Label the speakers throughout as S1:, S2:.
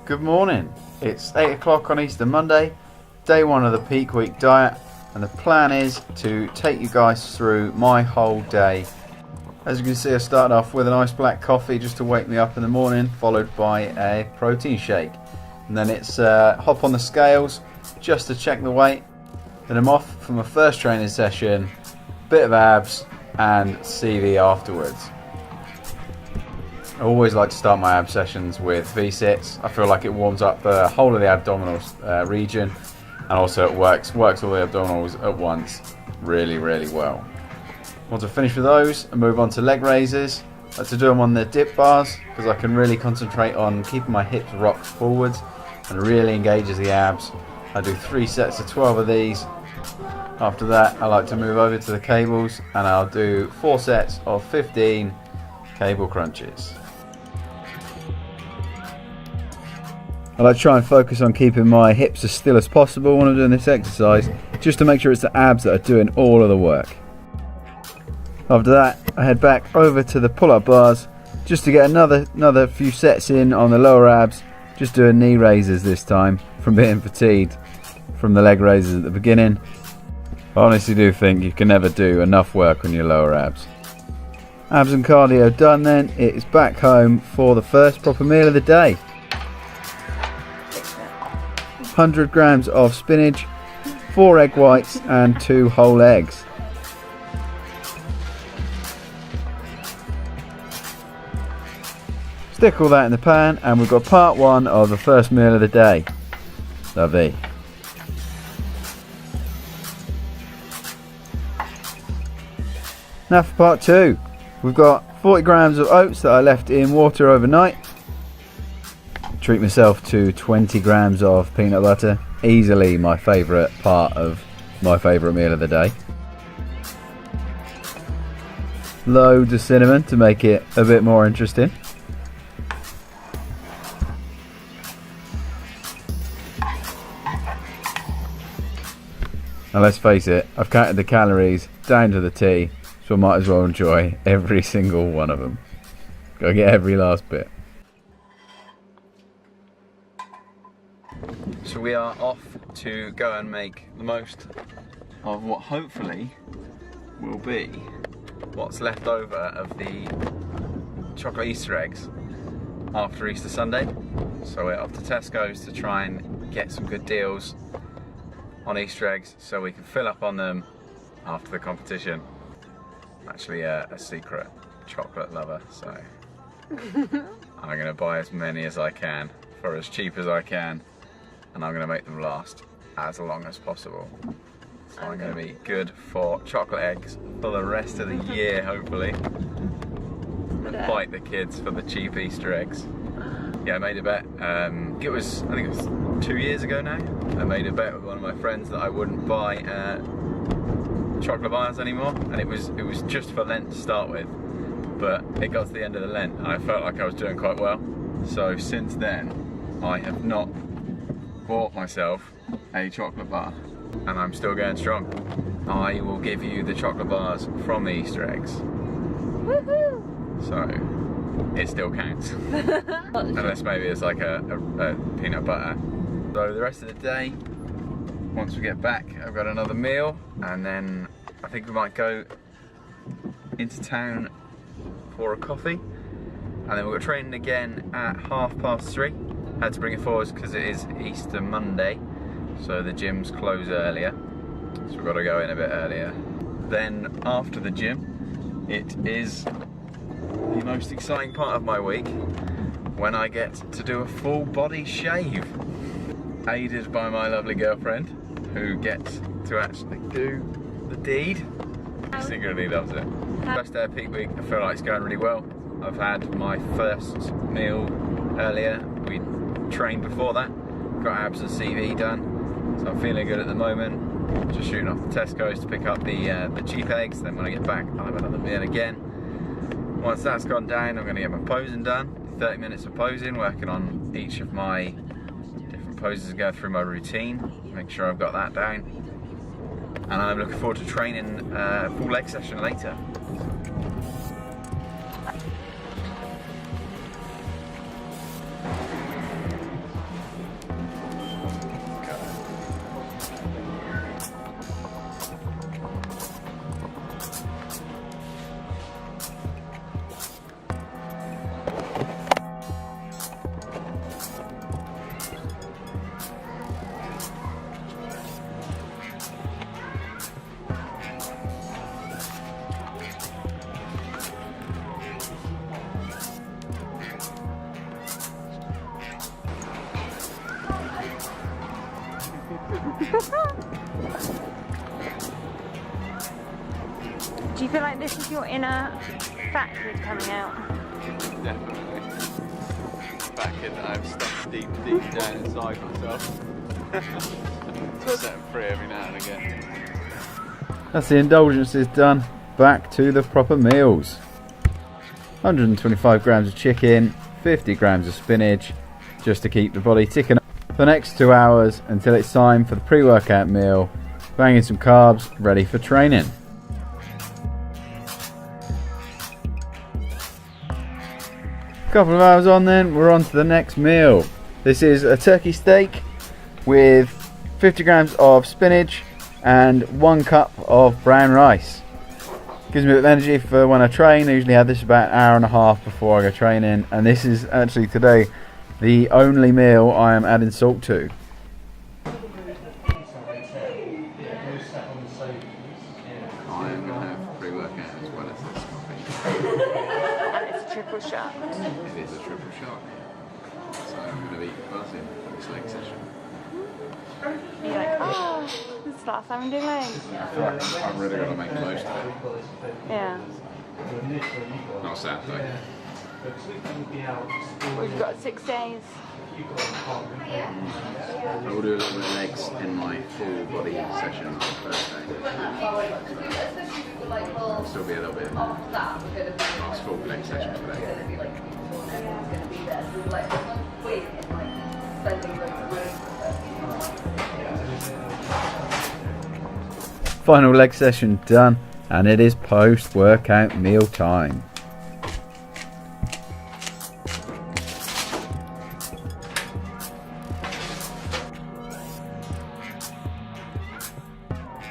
S1: Good morning. It's 8 o'clock on Easter Monday, day one of the peak week diet, and the plan is to take you guys through my whole day. As you can see, I started off with a nice black coffee just to wake me up in the morning, followed by a protein shake. And then it's hop on the scales just to check the weight. Then I'm off for my first training session, bit of abs and CV afterwards. I always like to start my ab sessions with V-sits. I feel like it warms up the whole of the abdominal region, and also it works all the abdominals at once really well. Once I finish with those, I move on to leg raises. I like to do them on the dip bars because I can really concentrate on keeping my hips rocked forwards and really engages the abs. I do 3 sets of 12 of these. After that, I like to move over to the cables and I'll do 4 sets of 15 cable crunches. I like to try and focus on keeping my hips as still as possible when I'm doing this exercise, just to make sure it's the abs that are doing all of the work. After that, I head back over to the pull-up bars just to get another few sets in on the lower abs, just doing knee raises this time from being fatigued from the leg raises at the beginning. I honestly do think you can never do enough work on your lower abs. Abs and cardio done, then it is back home for the first proper meal of the day. 100 grams of spinach, 4 egg whites and 2 whole eggs. Stick all that in the pan and we've got part 1 of the first meal of the day. Lovely. Now for part 2. We've got 40 grams of oats that I left in water overnight. Treat myself to 20 grams of peanut butter, easily my favourite part of my favourite meal of the day. Loads of cinnamon to make it a bit more interesting. Now let's face it, I've counted the calories down to the T, so I might as well enjoy every single one of them. Gotta get every last bit. So we are off to go and make the most of what hopefully will be what's left over of the chocolate Easter eggs after Easter Sunday. So we're off to Tesco's to try and get some good deals on Easter eggs so we can fill up on them after the competition. I'm actually a secret chocolate lover, so I'm going to buy as many as I can for as cheap as I can, and I'm going to make them last as long as possible. So I'm going to be good for chocolate eggs for the rest of the year, hopefully. I'm going to fight the kids for the cheap Easter eggs. Yeah, I made a bet. I think it was 2 years ago now. I made a bet with one of my friends that I wouldn't buy chocolate bars anymore, and it was just for Lent to start with. But it got to the end of the Lent, and I felt like I was doing quite well. So since then, I have not bought myself a chocolate bar, and I'm still going strong. I will give you the chocolate bars from the Easter eggs. Woohoo! So it still counts. Unless maybe it's like a peanut butter. So the rest of the day, once we get back, I've got another meal, and then I think we might go into town for a coffee, and then we've got training again at 3:30. Had to bring it forward because it is Easter Monday, so the gyms close earlier, so we've got to go in a bit earlier. Then after the gym, it is the most exciting part of my week when I get to do a full body shave, aided by my lovely girlfriend who gets to actually do the deed. She secretly loves it. First day of peak week, I feel like it's going really well. I've had my first meal earlier. We trained before that, got abs and CV done, so I'm feeling good at the moment. Just shooting off the Tesco's to pick up the cheap eggs. Then when I get back, I'll have another meal again. Once that's gone down, I'm going to get my posing done. 30 minutes of posing, working on each of my different poses and go through my routine, make sure I've got that down. And I'm looking forward to training a full leg session later.
S2: Do you feel like this is your inner fat kid coming out?
S1: Definitely. Fat kid that I've stuck deep down inside myself. Set them free every now and again.
S3: That's the indulgences done. Back to the proper meals. 125 grams of chicken, 50 grams of spinach, just to keep the body ticking for the next 2 hours until it's time for the pre-workout meal. Banging some carbs, ready for training. Couple of hours on then, we're on to the next meal. This is a turkey steak with 50 grams of spinach and 1 cup of brown rice. Gives me a bit of energy for when I train. I usually have this about an hour and a half before I go training, and this is actually today the only meal I am adding salt to.
S1: I am going to have pre-workout as well as this coffee.
S2: And it's a triple shot.
S1: It is a triple shot. So I'm going to be buzzing for this leg session.
S2: You're like, oh, this is the last time I'm doing legs.
S1: I feel like I'm really going to make the most of it.
S2: Yeah.
S1: Not Saturday.
S2: We've got 6 days.
S1: I will do a little bit of legs in my full body session on Thursday. I'll still be a little bit in my last full leg session today.
S3: Final leg session done, and it is post-workout meal time.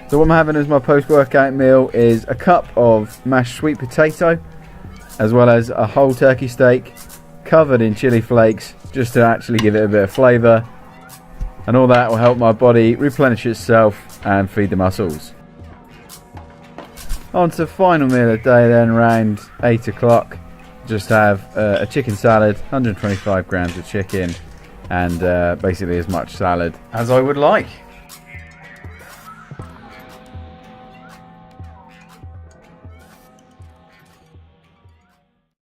S3: So what I'm having as my post-workout meal is a cup of mashed sweet potato, as well as a whole turkey steak covered in chili flakes, just to actually give it a bit of flavour. And all that will help my body replenish itself and feed the muscles. On to the final meal of the day then, around 8 o'clock. Just have a chicken salad, 125 grams of chicken, and basically as much salad as I would like.